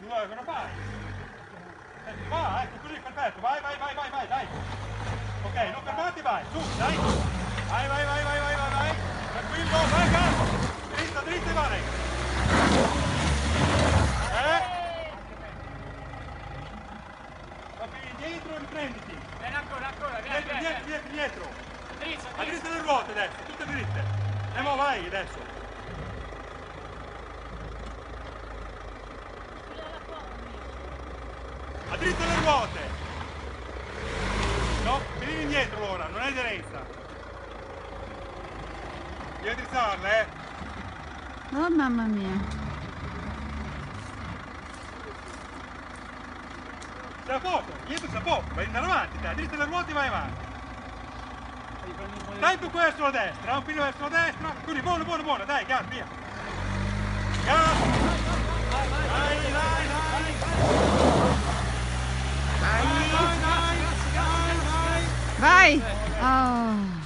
cosa fai? Va, ecco così, perfetto, vai, dai. Ok, non fermati, vai, su, dai. Vai. Tranquillo, vai, gas. Dritta e vai. Va bene, dietro, riprenditi. Vieni ancora, Dietro. Drizza. A dritte le ruote adesso, tutte dritte. E mo vai adesso. A dritte le ruote. No, vieni indietro ora, non hai aderenza. Devi drizzarle, Oh mamma mia. C'è a poco, dietro c'è a poco, vai andare avanti, dai, dritte le ruote e vai avanti. Dai più verso la destra, un filo verso la destra, così, buono, dai, gas, via. Gas! Dai! Vai! Oh.